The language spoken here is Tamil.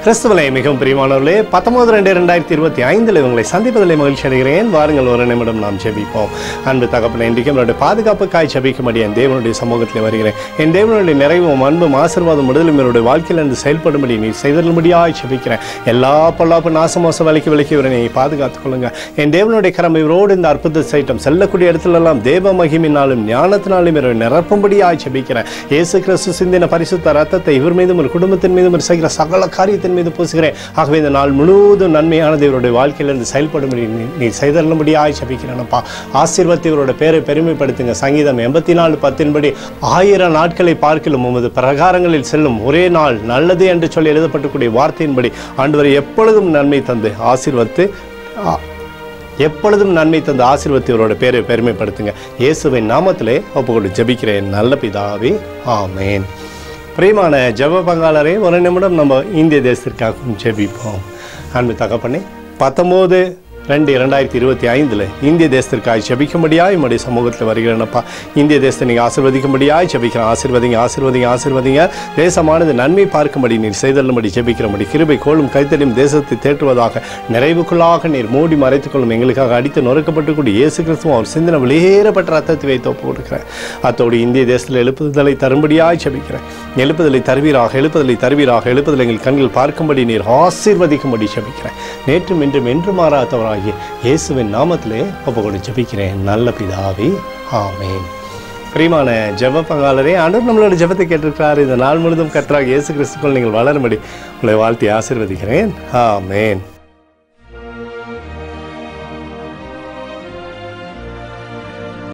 கிறிஸ்துவனை மிகவும் பிரியமானவர்களே, 19/2/2025 உங்களை சந்திப்பதில் மகிழ்ச்சி அடைகிறேன். வாருங்கள், ஒரு நிமிடம் நாம் ஜெபிப்போம். அன்பு தகப்பனே, இன்றைக்கும் என்னுடைய பாதுகாப்புக்காய் ஜெபிக்கும்படி என் தேவனுடைய சமூகத்தில் வருகிறேன். என் தேவனுடைய நிறைவும் அன்பும் ஆசீர்வாதம் விடுதலும் என்னுடைய வாழ்க்கையில் இருந்து செயல்படும்படி நீ செய்தலும்படியாய் ஜெபிக்கிறேன். எல்லா பொல்லாப்பு நாசமோச விலக்கி இவரை நீ பாதுகாத்துக் கொள்ளுங்க. என் தேவனுடைய கரம் இவரோடு இந்த அற்புத சைட்டம் செல்லக்கூடிய இடத்துலெல்லாம் தேவ மகிமினாலும் ஞானத்தினாலும் இவரை நிரப்பும்படியாய் ஜெபிக்கிறேன். இயேசு கிறிஸ்து சிந்தின பரிசுத்த ரத்தத்தை இவர் மீதும் ஒரு குடும்பத்தின் மீதும் ஒரு செய்கிற சகல காரியத்தின் மீது பூசுகிறேன். ஆகவே இந்த நாள் முழுவதும் நன்மையானது இவருடைய வாழ்க்கையிலிருந்து செயல்படும்படி நீ செய்தல்லும்படியாய் ஜெபிக்கிறேனப்பா. ஆசீர்வதித்து இவருடைய பேரை பெருமைப்படுத்துங்க. சங்கீதம் 84:10 1000 நாட்களை பார்க்கிலும் உமது பிரகாரங்களில் செல்லும் ஒரே நாள் நல்லது என்று சொல்லி எழுதப்பட்டக்கூடிய வார்த்தையின்படி ஆண்டவரை எப்பொழுதும் நன்மை தந்து ஆசீர்வதித்து இவரோட பேரை பெருமைப்படுத்துங்க. இயேசுவின் நாமத்திலே ஒப்புக்கொண்டு ஜெபிக்கிறேன் நல்ல பிதாவே, ஆமேன். பிரியமான ஜெப பங்காளரே, ஒரு நிமிடம் நம்ம இந்திய தேசத்திற்காகவும் ஜெபிப்போம். அன்பு தகப்பனே, 19/2/2025 இந்திய தேசத்திற்காக ஜெபிக்கும்படியாய் உம்முடைய சமூகத்தில் வருகிறேனப்பா. இந்திய தேசத்தை நீங்கள் ஆசீர்வதிக்கும்படியாய் ஜெபிக்கிறேன். ஆசீர்வதிங்க. தேசமானது நன்மை பார்க்கும்படி நீர் செய்தல்லும்படி ஜெபிக்கிறபடி கிருபை கோளும் கைத்தடியும் தேசத்தை தேற்றுவதாக நிறைவுக்குள்ளாக நீர் மூடி மறைத்துக் கொள்ளும். எங்களுக்காக அடித்து நொறுக்கப்பட்டுக்கூடிய இயேசு கிறிஸ்துவும் அவர் சிந்தனை வெளியேறப்பட்ட ரத்தத்தை வைத்து ஒப்பு கொடுக்கிறேன். அத்தோடு இந்திய தேசத்தில் எழுப்புதலை தரும்படியாய் ஜெபிக்கிறேன். எழுப்புதலை தருவீராக. எழுப்புதலை எங்கள் கண்கள் பார்க்கும்படி நீர் ஆசீர்வதிக்கும்படி ஜெபிக்கிறேன். நேற்றும் இன்றும் என்று மாறாதவராக இயேசுவின் நாமத்திலே ஒப்புக்கொண்டு ஜெபிக்கிறேன் நல்ல பிதாவே, ஆமேன். பிரியமான ஜெப பங்காளரே, ஆண்டவர் நம்மளோட ஜெபத்தை கேட்டிருக்கிறார். இந்த நாள் முழுதும் கர்த்தராகிய இயேசு கிறிஸ்துவுக்குள் நீங்கள் வளரும்படி உங்களை வாழ்த்தி ஆசீர்வதிக்கிறேன். ஆமேன்.